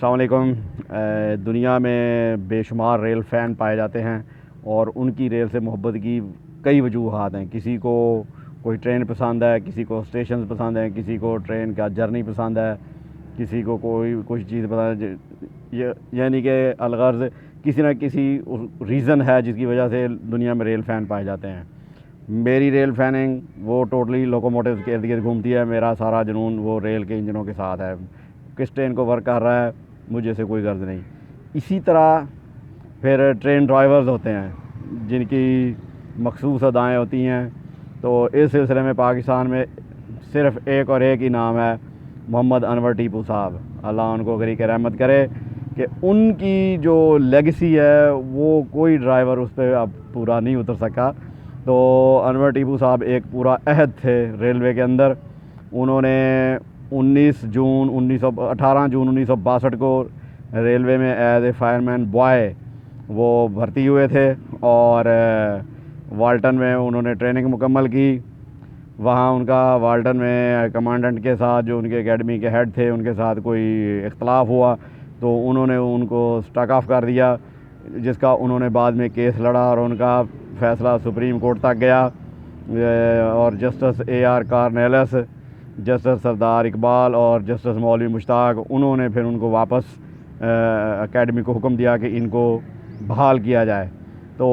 अस्सलाम वालेकुम। दुनिया में बेशुमार रेल फ़ैन पाए जाते हैं और उनकी रेल से मोहब्बत की कई वजूहात हैं। किसी को कोई ट्रेन पसंद है, किसी को स्टेशन पसंद है, किसी को ट्रेन का जर्नी पसंद है, किसी को कोई कुछ चीज़ पसंद है। यानी कि अलगर्ज़ किसी न किसी रीज़न है जिसकी वजह से दुनिया में रेल फ़ैन पाए जाते हैं। मेरी रेल फैनिंग वो टोटली लोकोमोटिव के इर्द गिर्द घूमती है। मेरा सारा जुनून वो रेल के इंजनों के साथ है। किस ट्रेन को वर्क कर रहा है मुझे से कोई गर्ज नहीं। इसी तरह फिर ट्रेन ड्राइवर्स होते हैं जिनकी मखसूस अदाएँ होती हैं। तो इस सिलसिले में पाकिस्तान में सिर्फ़ एक और एक ही नाम है, मोहम्मद अनवर टीपू साहब। अल्लाह उनको गरीक़ रहमत करे कि उनकी जो लेगेसी है वो कोई ड्राइवर उस पर अब पूरा नहीं उतर सका। तो अनवर टीपू साहब एक पूरा अहद थे रेलवे के अंदर। उन्होंने 18 जून 1962 को रेलवे में एज ए फायरमैन बॉय वो भर्ती हुए थे और वाल्टन में उन्होंने ट्रेनिंग मुकम्मल की। वहाँ उनका वाल्टन में कमांडेंट के साथ, जो उनके एकेडमी के हेड थे, उनके साथ कोई इख्तलाफ हुआ तो उन्होंने उनको स्टक ऑफ कर दिया, जिसका उन्होंने बाद में केस लड़ा और उनका फ़ैसला सुप्रीम कोर्ट तक गया। और जस्टिस AR कार्नेलिस, जस्टिस सरदार इकबाल और जस्टिस मौलवी मुश्ताक, उन्होंने फिर उनको वापस एकेडमी को हुक्म दिया कि इनको बहाल किया जाए। तो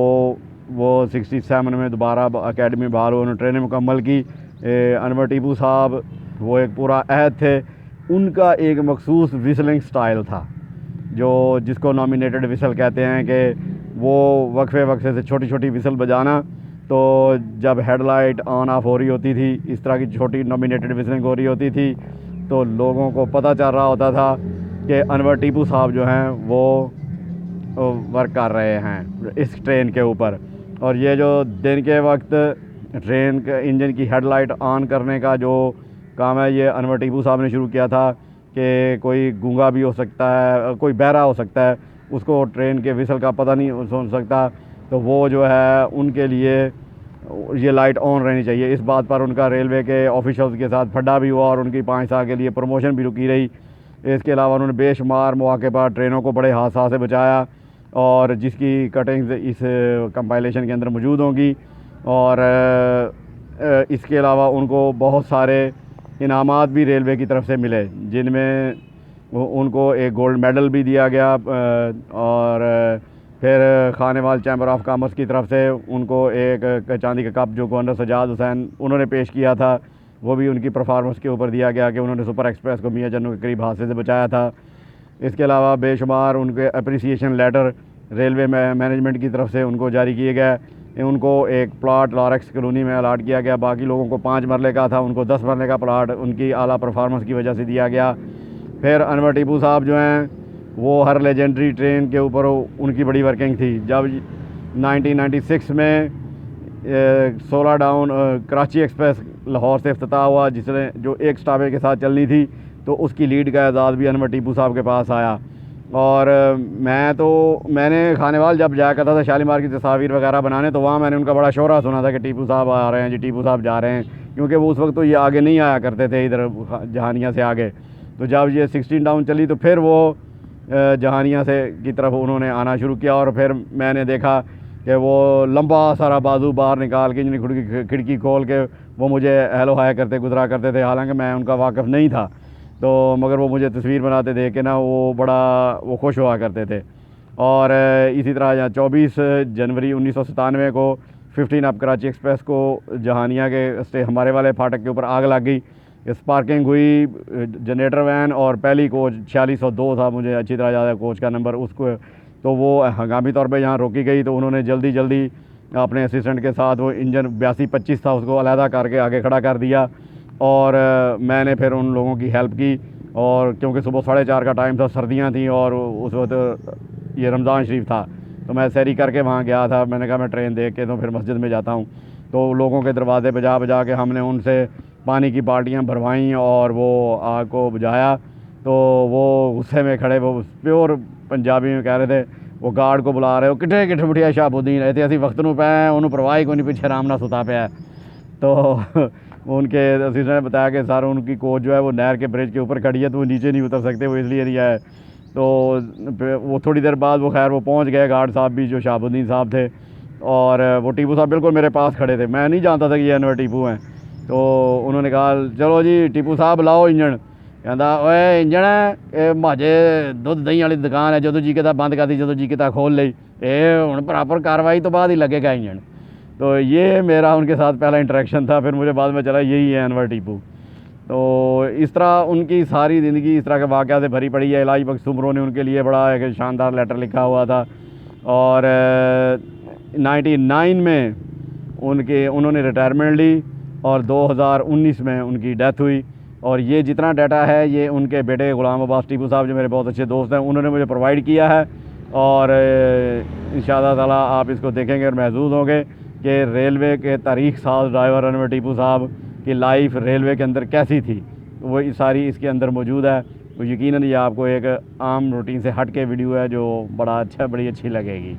वो 67 में दोबारा एकेडमी बहाल हुए, उन्होंने ट्रेनिंग मुकम्मल की। अनवर टीपू साहब वो एक पूरा अहद थे। उनका एक मखसूस विसलिंग स्टाइल था जिसको नॉमिनेटेड विसल कहते हैं, कि वो वक्फे वक्फे से छोटी छोटी विसल बजाना। तो जब हेडलाइट ऑन ऑफ हो रही होती थी, इस तरह की छोटी नॉमिनेटेड विसलिंग हो रही होती थी, तो लोगों को पता चल रहा होता था कि अनवर टीपू साहब जो हैं वो वर्क कर रहे हैं इस ट्रेन के ऊपर। और ये जो दिन के वक्त ट्रेन के इंजन की हेडलाइट ऑन करने का जो काम है, ये अनवर टीपू साहब ने शुरू किया था। कि कोई गूंगा भी हो सकता है, कोई बहरा हो सकता है, उसको ट्रेन के विसल का पता नहीं सुन सकता, तो वो जो है उनके लिए ये लाइट ऑन रहनी चाहिए। इस बात पर उनका रेलवे के ऑफिशल्स के साथ फड्डा भी हुआ और उनकी 5 साल के लिए प्रमोशन भी रुकी रही। इसके अलावा उन्होंने बेशुमार मौके पर ट्रेनों को बड़े हादसा से बचाया, और जिसकी कटिंग्स इस कंपाइलेशन के अंदर मौजूद होंगी। और इसके अलावा उनको बहुत सारे इनामात भी रेलवे की तरफ से मिले, जिनमें उनको एक गोल्ड मेडल भी दिया गया। और फिर खानेवाल चैम्बर ऑफ कॉमर्स की तरफ से उनको एक चांदी का कप, जो गवर्नर सजाद हुसैन उन्होंने पेश किया था, वो भी उनकी परफॉर्मेंस के ऊपर दिया गया कि उन्होंने सुपर एक्सप्रेस को मियां जन्नू के करीब हादसे से बचाया था। इसके अलावा बेशुमार उनके अप्रिसिएशन लेटर रेलवे मैनेजमेंट की तरफ से उनको जारी किए गए। उनको एक प्लाट लॉरेक्स कॉलोनी में अलाट किया गया। बाकी लोगों को 5 मरले का था, उनको 10 मरले का प्लाट उनकी आला परफॉर्मेंस की वजह से दिया गया। फिर अनवर टीपू साहब जो हैं वो हर लेजेंडरी ट्रेन के ऊपर उनकी बड़ी वर्किंग थी। जब 1996 में 16 डाउन कराची एक्सप्रेस लाहौर से इफ्तिताह हुआ, जिसने जो एक स्टाफे के साथ चलनी थी, तो उसकी लीड का एजाज़ भी अनवर टीपू साहब के पास आया। और मैंने खानेवाल जब जाया करता था शालीमार की तस्वीर वगैरह बनाने, तो वहाँ मैंने उनका बड़ा शोरा सुना था कि टीपू साहब आ रहे हैं जी, टीपू साहब जा रहे हैं, क्योंकि वो उस वक्त तो ये आगे नहीं आया करते थे इधर जहानिया से आगे। तो जब ये 16 डाउन चली तो फिर वो जहानिया से की तरफ उन्होंने आना शुरू किया। और फिर मैंने देखा कि वो लंबा सारा बाजू बाहर निकाल के खिड़की खोल के वो मुझे हेलो हाय करते गुजरा करते थे, हालांकि मैं उनका वाकिफ़ नहीं था। तो मगर वो मुझे तस्वीर बनाते देख के ना वो खुश हुआ करते थे। और इसी तरह 24 जनवरी 1997 को 15 अप कराची एक्सप्रेस को जहानिया के हमारे वाले फाटक के ऊपर आग लग गई। स्पार्किंग हुई, जनरेटर वैन और पहली कोच 4602 था, मुझे अच्छी तरह याद है कोच का नंबर, उसको तो वो हंगामी तौर पे यहाँ रोकी गई। तो उन्होंने जल्दी जल्दी अपने असिस्टेंट के साथ वो इंजन 8225 था उसको अलहदा करके आगे खड़ा कर दिया। और मैंने फिर उन लोगों की हेल्प की। और क्योंकि सुबह 4:30 का टाइम था, सर्दियाँ थी और उस वक्त ये रमज़ान शरीफ था, तो मैं सैरी करके वहाँ गया था। मैंने कहा मैं ट्रेन देख के तो फिर मस्जिद में जाता हूँ। तो लोगों के दरवाज़े बजा बजा के हमने उनसे पानी की बाल्टियाँ भरवाईं और वो आग को बुझाया। तो वो गुस्से में खड़े, वो प्योर पंजाबी में कह रहे थे, वो गार्ड को बुला रहे हो, किटे किटे बिठिया शाहबुद्दीन ऐसे ऐसी वक्त नूं पै उन्होंने परवाही को नहीं, पीछे आराम ना सुता पाया। तो उनके असिस्टेंट ने बताया कि सर उनकी कोच जो है वो नहर के ब्रिज के ऊपर खड़ी है, तो वो नीचे नहीं उतर सकते, वो इसलिए नहीं आए। तो वो थोड़ी देर बाद वो खैर वो पहुंच गए, गार्ड साहब भी जो शहाबुद्दीन साहब थे, और वो टीपू साहब बिल्कुल मेरे पास खड़े थे। मैं नहीं जानता था कि ये अनवर टीपू हैं। तो उन्होंने कहा चलो जी टीपू साहब लाओ इंजन। कहता ओए इंजन है माजे दुध दही वाली दुकान है, जो जी किता बंद कर दी, जो जी किता खोल ली, ये हूँ प्रॉपर कार्रवाई तो बाद ही लगेगा इंजन। तो ये मेरा उनके साथ पहला इंटरेक्शन था। फिर मुझे बाद में चला यही है अनवर टीपू। तो इस तरह उनकी सारी ज़िंदगी इस तरह के वाक़या से भरी पड़ी है। इलाही बख्श सुमरों ने उनके लिए बड़ा एक शानदार लेटर लिखा हुआ था, और 99 में उन्होंने रिटायरमेंट ली, और 2019 में उनकी डेथ हुई। और ये जितना डाटा है ये उनके बेटे ग़ुलाम अब्बास टीपू साहब, जो मेरे बहुत अच्छे दोस्त हैं, उन्होंने मुझे प्रोवाइड किया है। और इंशाअल्लाह ताला आप इसको देखेंगे और महसूस होंगे कि रेलवे के तारीख साज ड्राइवर अनवर टीपू साहब की लाइफ रेलवे के अंदर कैसी थी, वो सारी इसके अंदर मौजूद है। तो यकीनन ये आपको एक आम रूटीन से हट के वीडियो है जो बड़ी अच्छी लगेगी।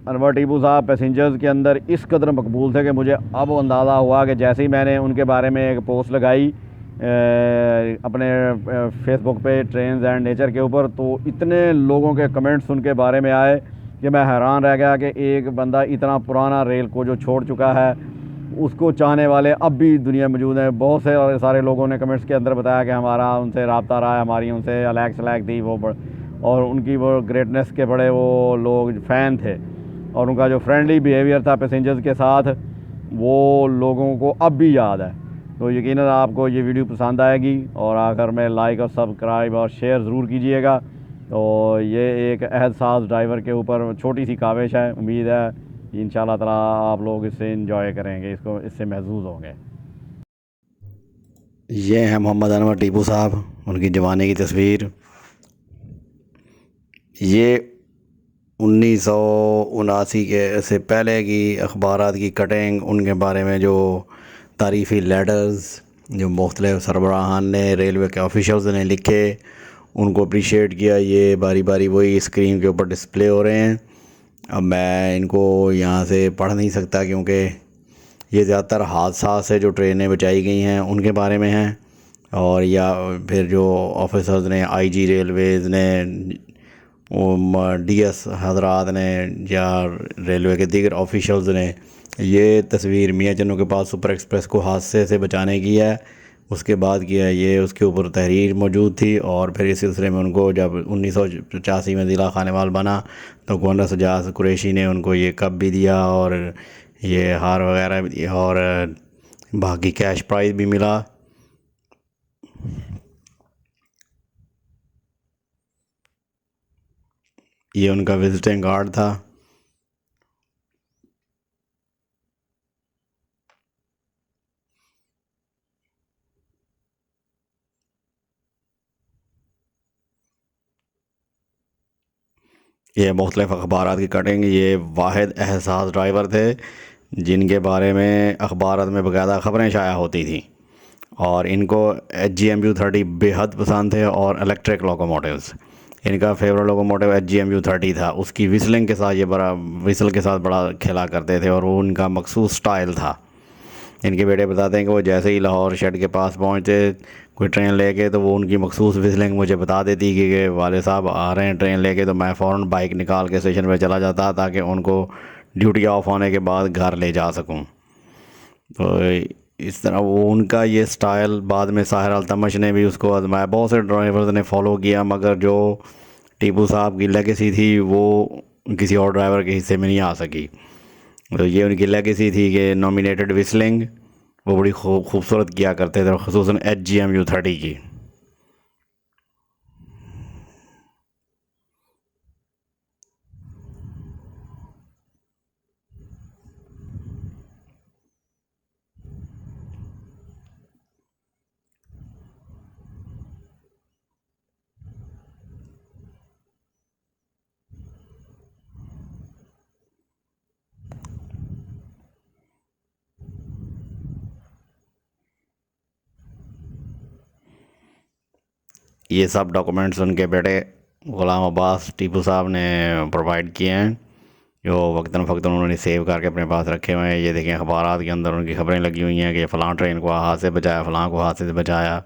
अनवर टीपू साहब पैसेंजर्स के अंदर इस कदर मकबूल थे कि मुझे अब अंदाज़ा हुआ कि जैसे ही मैंने उनके बारे में एक पोस्ट लगाई अपने फेसबुक पे ट्रेन्स एंड नेचर के ऊपर, तो इतने लोगों के कमेंट्स उनके बारे में आए कि मैं हैरान रह गया कि एक बंदा इतना पुराना रेल को जो छोड़ चुका है, उसको चाहने वाले अब भी दुनिया में मौजूद हैं। बहुत से सारे लोगों ने कमेंट्स के अंदर बताया कि हमारा उनसे रब्ता रहा है, हमारी उनसे अलैक सलैक थी वो और उनकी वो ग्रेटनेस के बड़े वो लोग फ़ैन थे, और उनका जो फ्रेंडली बिहेवियर था पैसेंजर्स के साथ वो लोगों को अब भी याद है। तो यकीनन आपको ये वीडियो पसंद आएगी, और आखिर में लाइक और सब्सक्राइब और शेयर ज़रूर कीजिएगा। तो ये एक एहसास ड्राइवर के ऊपर छोटी सी काविश है, उम्मीद है कि इंशाल्लाह ताला आप लोग इससे इंजॉय करेंगे, इसको इससे महसूस होंगे। ये हैं मोहम्मद अनवर टीपू साहब, उनकी जवानी की तस्वीर। ये 1979 के से पहले की अखबारात की कटिंग, उनके बारे में जो तारीफ़ी लेटर्स जो मुख्तलिफ़ सरबराहान ने, रेलवे के ऑफिशियल्स ने लिखे, उनको अप्रिशिएट किया, ये बारी बारी वही स्क्रीन के ऊपर डिस्प्ले हो रहे हैं। अब मैं इनको यहाँ से पढ़ नहीं सकता क्योंकि ये ज़्यादातर हादसा से जो ट्रेनें बचाई गई हैं उनके बारे में हैं, और या फिर जो ऑफिसर्स ने, आईजी रेलवेज़ ने, डीएस हजरात ने, या रेलवे के दीगर ऑफिशियल्स ने ये तस्वीर मियाँ चन्नू के पास सुपर एक्सप्रेस को हादसे से बचाने की है, उसके बाद किया। ये उसके ऊपर तहरीर मौजूद थी, और फिर इस सिलसिले में उनको जब 1985 में ज़िला खानेवाल बना तो गवर्नर सजाद कुरैशी ने उनको ये कप भी दिया, और ये हार वगैरह भी दिया, और बाकी कैश प्राइज़ भी मिला। ये उनका विजिटिंग कार्ड था। ये मुख्तलिफ़ अखबारात की कटिंग। ये वाहिद एहसास ड्राइवर थे जिनके बारे में अखबारात में बाकायदा ख़बरें शाया होती थी, और इनको HGMU30 बेहद पसंद थे, और इलेक्ट्रिक लोकोमोटिव्स इनका फेवरेट लोकोमोटिव HGMU30 था। उसकी विसलिंग के साथ, ये बड़ा विसल के साथ बड़ा खेला करते थे, और वो उनका मखसूस स्टाइल था। इनके बेटे बताते हैं कि वो जैसे ही लाहौर शेड के पास पहुँचे कोई ट्रेन लेके, तो वो उनकी मखसूस विसलिंग मुझे बता देती कि वाले साहब आ रहे हैं ट्रेन लेके, तो मैं फ़ौरन बाइक निकाल के स्टेशन पे चला जाता ताकि उनको ड्यूटी ऑफ होने के बाद घर ले जा सकूं। तो इस तरह वो उनका ये स्टाइल बाद में साहिर अल्तमश ने भी उसको आजमाया, बहुत से ड्राइवर्स ने फॉलो किया, मगर जो टीपू साहब की लेगेसी थी वो किसी और ड्राइवर के हिस्से में नहीं आ सकी। तो ये उनकी लेगेसी थी कि नॉमिनेटेड विसलिंग वो बड़ी खूबसूरत किया करते थे, ख़ुसूसन HGMU30 की। ये सब डॉक्यूमेंट्स उनके बेटे ग़ुलाम अब्बास टीपू साहब ने प्रोवाइड किए हैं, जो वक्तन फ़क्तन उन्होंने सेव करके अपने पास रखे हुए हैं। ये देखें अखबारात के अंदर उनकी खबरें लगी हुई हैं कि फ़लाँ ट्रेन को हादसे से बचाया, फ़लाँ को हादसे से बचाया।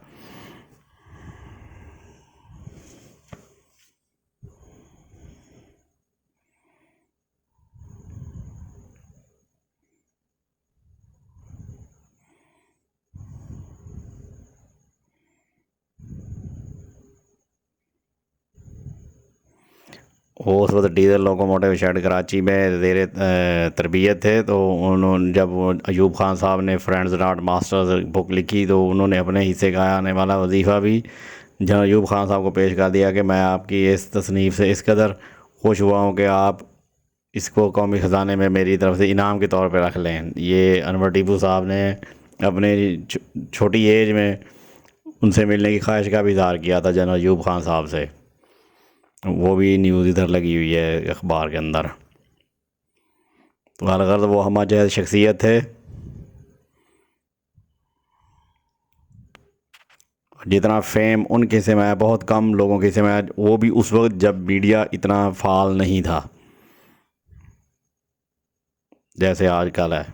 वो उस वक्त डीजल लोकोमोटिव शेड कराची में ज़ेर तरबियत थे। तो उन्होंने जब अयूब खान साहब ने फ्रेंड्स नॉट मास्टर्स बुक लिखी तो उन्होंने अपने हिस्से का आने वाला वजीफ़ा भी जनाब अयूब खान साहब को पेश कर दिया कि मैं आपकी इस तसनीफ़ से इस कदर खुश हुआ हूँ कि आप इसको कौमी ख़जाने में मेरी तरफ से इनाम के तौर पे रख लें। ये अनवर टीपू साहब ने अपने छोटी एज में उनसे मिलने की ख्वाहिश का भी इज़हार किया था जनरल अयूब खान साहब से। वो भी न्यूज़ इधर लगी हुई है अखबार के अंदर। तो अलगर्द वो हम जैसे शख्सियत थे, जितना फेम उनके से मैं बहुत कम लोगों के से मैं, वो भी उस वक्त जब मीडिया इतना फाल नहीं था जैसे आजकल है।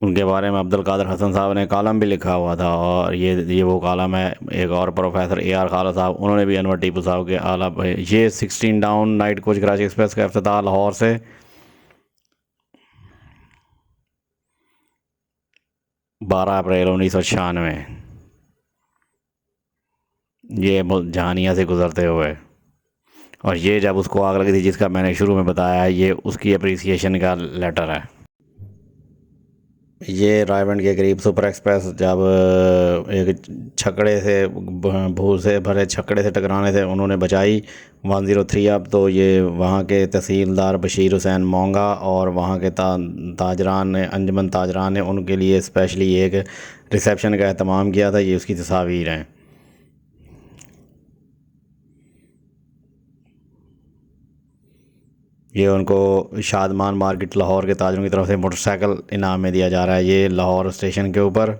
उनके बारे में अब्दुल कादिर हसन साहब ने कॉलम भी लिखा हुआ था, और ये वो कॉलम है। एक और प्रोफेसर AR खाला साहब, उन्होंने भी अनवर टीपू साहब के आला ये 16 down night coach Karachi express का इफ्तिताह लाहौर से 12 अप्रैल 1996 ये जहानिया से गुज़रते हुए, और ये जब उसको आग लगी थी जिसका मैंने शुरू में बताया है, ये उसकी अप्रिसिएशन का लेटर है। ये रायबंड के करीब सुपर एक्सप्रेस जब एक छकड़े से भूल से भरे छकड़े से टकराने से उन्होंने बचाई 103। अब तो ये वहाँ के तहसीलदार बशीर हुसैन मोंगा और वहाँ के ताजरान ने, अंजुमन ताजरान ने उनके लिए स्पेशली एक रिसेप्शन का एहतमाम किया था। ये उसकी तस्वीर हैं। ये उनको शादमान मार्केट लाहौर के ताजरों की तरफ से मोटरसाइकिल इनाम में दिया जा रहा है। ये लाहौर स्टेशन के ऊपर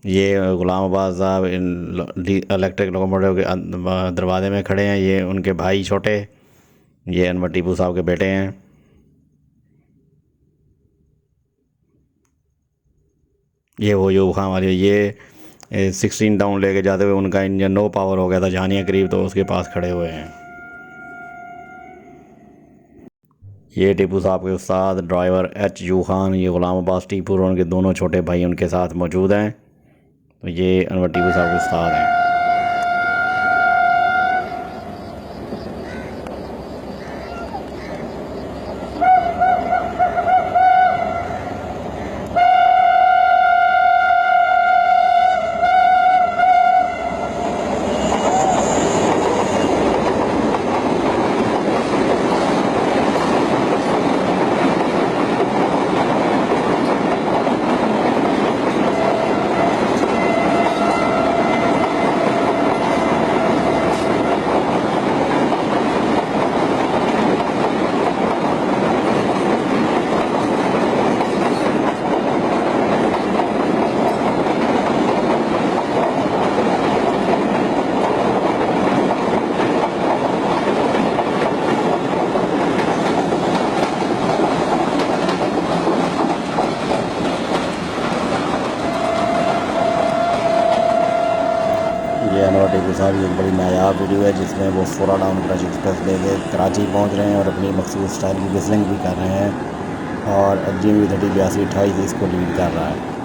ये गुलामाबाद साहब इलेक्ट्रिक लोकोमोटिव के दरवाजे में खड़े हैं। ये उनके भाई छोटे, ये अनवर टीपू साहब के बेटे हैं। ये वो अयूब खान वाली, ये 16 डाउन लेके जाते हुए उनका इंजन नो पावर हो गया था जहानिया करीब, तो उसके पास खड़े हुए हैं। ये टीपू साहब के उस्ताद ड्राइवर HU खान, ये गुलामाबाद टीपू और उनके दोनों छोटे भाई उनके साथ मौजूद हैं। तो ये अनवर टीपू साहब के उस्ताद हैं। ये अनवर टीपू साहब की एक बड़ी नायाब वीडियो है जिसमें वो 4 डाउन कराची एक्सप्रेस लेके कराची पहुंच रहे हैं और अपनी मखसूस स्टाइल की विस्लिंग भी कर रहे हैं, और GMV 3082 28 इसको लीड कर रहा है।